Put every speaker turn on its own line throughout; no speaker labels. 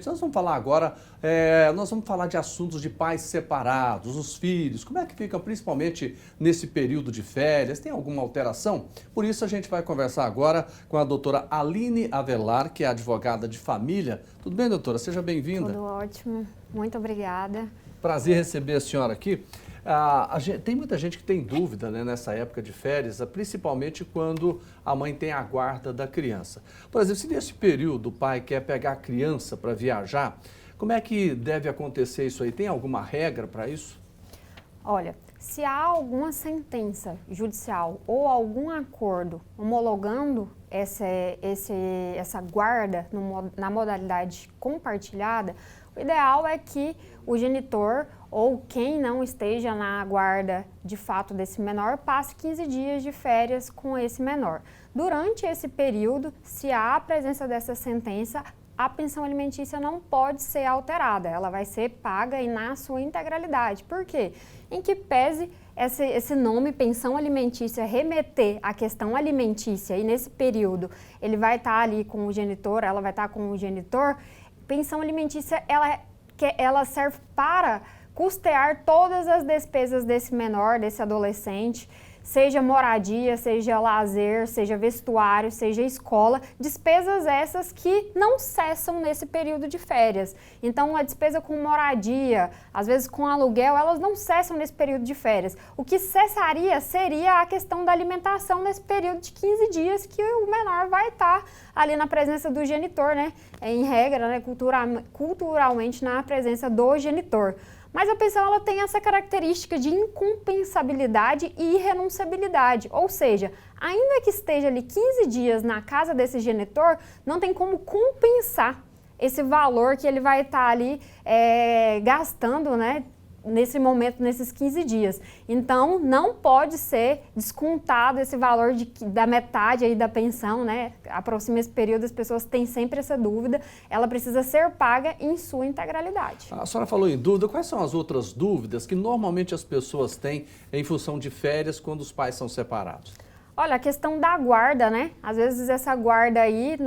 gente. Nós vamos falar agora, nós vamos falar de assuntos de pais separados, os filhos, como é que fica principalmente nesse período de férias, tem alguma alteração? Por isso a gente vai conversar agora com a doutora Aline Avelar, que é advogada de família. Tudo bem, doutora? Seja bem-vinda.
Tudo ótimo, muito obrigada.
Prazer receber a senhora aqui. Tem muita gente que tem dúvida, né, nessa época de férias, principalmente quando a mãe tem a guarda da criança. Por exemplo, se nesse período o pai quer pegar a criança para viajar, como é que deve acontecer isso aí? Tem alguma regra para isso?
Olha, se há alguma sentença judicial ou algum acordo homologando essa guarda na modalidade compartilhada, o ideal é que o genitor ou quem não esteja na guarda de fato desse menor passe 15 dias de férias com esse menor. Durante esse período, se há a presença dessa sentença, a pensão alimentícia não pode ser alterada, ela vai ser paga e na sua integralidade. Por quê? Em que pese esse nome, pensão alimentícia, remeter à questão alimentícia e nesse período ele vai estar ali com o genitor, ela vai estar com o genitor, pensão alimentícia ela serve para custear todas as despesas desse menor, desse adolescente, seja moradia, seja lazer, seja vestuário, seja escola, despesas essas que não cessam nesse período de férias. Então, a despesa com moradia, às vezes com aluguel, elas não cessam nesse período de férias. O que cessaria seria a questão da alimentação nesse período de 15 dias que o menor vai estar ali na presença do genitor, né? Em regra, né? Culturalmente na presença do genitor. Mas a pensão ela tem essa característica de incompensabilidade e irrenunciabilidade, ou seja, ainda que esteja ali 15 dias na casa desse genitor, não tem como compensar esse valor que ele vai estar ali gastando, né, nesse momento, nesses 15 dias. Então, não pode ser descontado esse valor da metade aí da pensão, né? Aproxima esse período, as pessoas têm sempre essa dúvida, ela precisa ser paga em sua integralidade.
A senhora falou em dúvida, quais são as outras dúvidas que normalmente as pessoas têm em função de férias quando os pais são separados?
Olha, a questão da guarda, né? Às vezes essa guarda aí,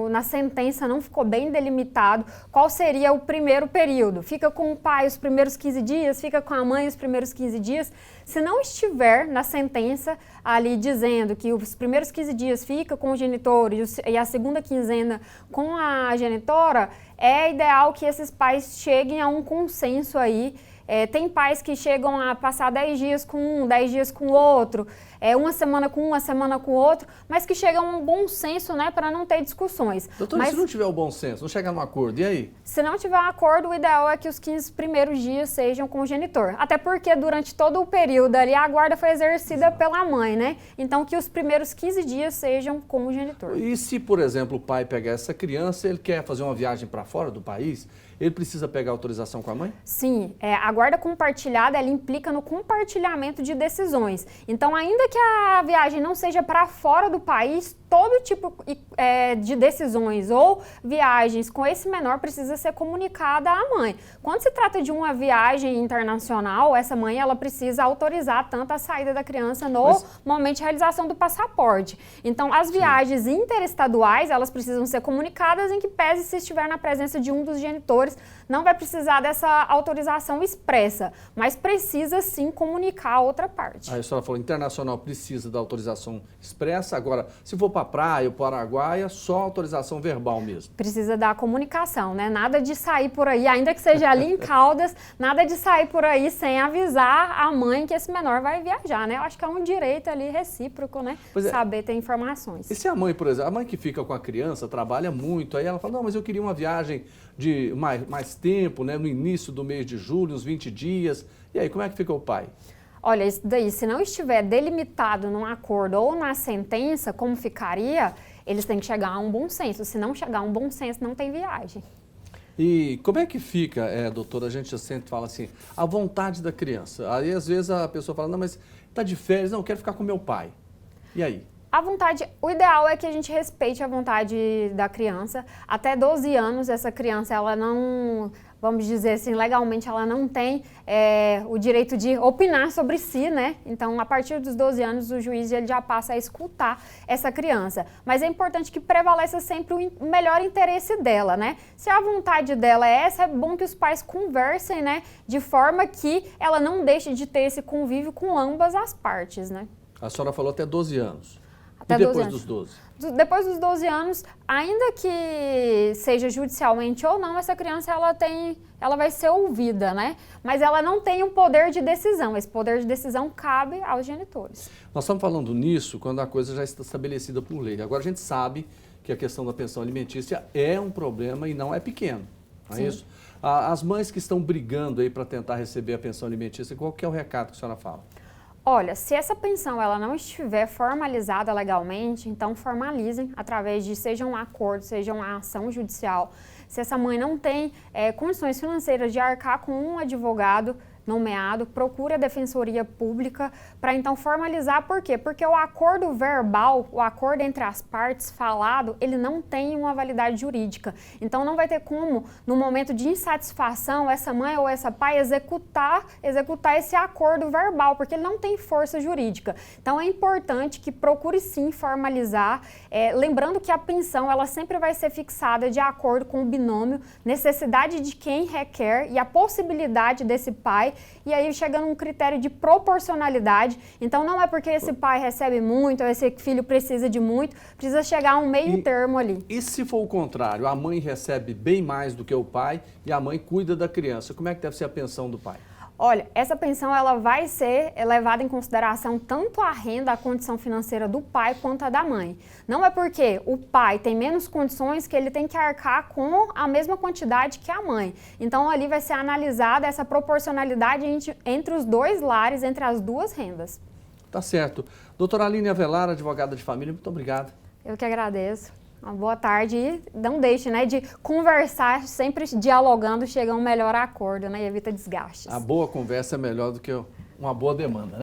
na sentença não ficou bem delimitado qual seria o primeiro período. Fica com o pai os primeiros 15 dias, fica com a mãe os primeiros 15 dias. Se não estiver na sentença ali dizendo que os primeiros 15 dias fica com o genitor e a segunda quinzena com a genitora, é ideal que esses pais cheguem a um consenso aí. Tem pais que chegam a passar 10 dias com um, 10 dias com o outro, uma semana com um, uma semana com o outro, mas que chegam a um bom senso, né, para não ter discussões.
Doutor, mas se não tiver o bom senso, não chegar num acordo, e aí?
Se não tiver um acordo, o ideal é que os 15 primeiros dias sejam com o genitor. Até porque durante todo o período ali a guarda foi exercida pela mãe, né? Então que os primeiros 15 dias sejam com o genitor.
E se, por exemplo, o pai pegar essa criança, ele quer fazer uma viagem para fora do país, ele precisa pegar autorização com a mãe?
Sim, a guarda compartilhada, ela implica no compartilhamento de decisões. Então, ainda que a viagem não seja para fora do país, todo tipo de decisões ou viagens com esse menor precisa ser comunicada à mãe. Quando se trata de uma viagem internacional, essa mãe ela precisa autorizar tanto a saída da criança no momento de realização do passaporte. Então, as viagens interestaduais, elas precisam ser comunicadas em que pese se estiver na presença de um dos genitores, não vai precisar dessa autorização expressa, mas precisa sim comunicar a outra parte.
Aí a senhora falou, internacional precisa da autorização expressa, agora, se for para a praia ou para Araguaia, só autorização verbal mesmo.
Precisa da comunicação, né? Nada de sair por aí, ainda que seja ali em Caldas, nada de sair por aí sem avisar a mãe que esse menor vai viajar, né? Eu acho que é um direito ali recíproco, né? Saber ter informações.
E se a mãe, por exemplo, a mãe que fica com a criança, trabalha muito, aí ela fala, não, mas eu queria uma viagem de mais tempo, né? No início do mês de julho, uns 20 dias, e aí, como é que fica o pai?
Olha, isso daí, se não estiver delimitado num acordo ou na sentença, como ficaria, eles têm que chegar a um bom senso. Se não chegar a um bom senso, não tem viagem.
E como é que fica, doutora, a gente sempre fala assim, a vontade da criança? Aí, às vezes, a pessoa fala, não, mas tá de férias, não, eu quero ficar com meu pai. E aí?
A vontade, o ideal é que a gente respeite a vontade da criança. Até 12 anos, essa criança, ela não... vamos dizer assim, legalmente ela não tem o direito de opinar sobre si, né? Então, a partir dos 12 anos, o juiz ele já passa a escutar essa criança. Mas é importante que prevaleça sempre o melhor interesse dela, né? Se a vontade dela é essa, é bom que os pais conversem, né? De forma que ela não deixe de ter esse convívio com ambas as partes, né?
A senhora falou até 12 anos.
Até
e depois
12 anos.
dos 12?
Depois dos 12 anos, ainda que seja judicialmente ou não, essa criança ela vai ser ouvida, né? Mas ela não tem um poder de decisão. Esse poder de decisão cabe aos genitores.
Nós estamos falando nisso quando a coisa já está estabelecida por lei. Agora a gente sabe que a questão da pensão alimentícia é um problema e não é pequeno, não é isso? As mães que estão brigando aí para tentar receber a pensão alimentícia, qual que é o recado que a senhora fala?
Olha, se essa pensão ela não estiver formalizada legalmente, então formalizem através de seja um acordo, seja uma ação judicial. Se essa mãe não tem condições financeiras de arcar com um advogado nomeado, procure a Defensoria Pública para então formalizar. Por quê? Porque o acordo verbal, o acordo entre as partes falado, ele não tem uma validade jurídica. Então não vai ter como, no momento de insatisfação, essa mãe ou essa pai executar esse acordo verbal, porque ele não tem força jurídica. Então é importante que procure sim formalizar, lembrando que a pensão ela sempre vai ser fixada de acordo com o binômio, necessidade de quem requer e a possibilidade desse pai. E aí chega num critério de proporcionalidade. Então não é porque esse pai recebe muito, ou esse filho precisa de muito, precisa chegar a um meio termo ali.
E se for o contrário, a mãe recebe bem mais do que o pai e a mãe cuida da criança, como é que deve ser a pensão do pai?
Olha, essa pensão ela vai ser levada em consideração tanto a renda, a condição financeira do pai quanto a da mãe. Não é porque o pai tem menos condições que ele tem que arcar com a mesma quantidade que a mãe. Então ali vai ser analisada essa proporcionalidade entre os dois lares, entre as duas rendas.
Tá certo. Doutora Aline Avelar, advogada de família, muito obrigado.
Eu que agradeço. Uma boa tarde e não deixe, né, de conversar, sempre dialogando, chega a um melhor acordo, né, e evita desgastes.
A boa conversa é melhor do que uma boa demanda, né?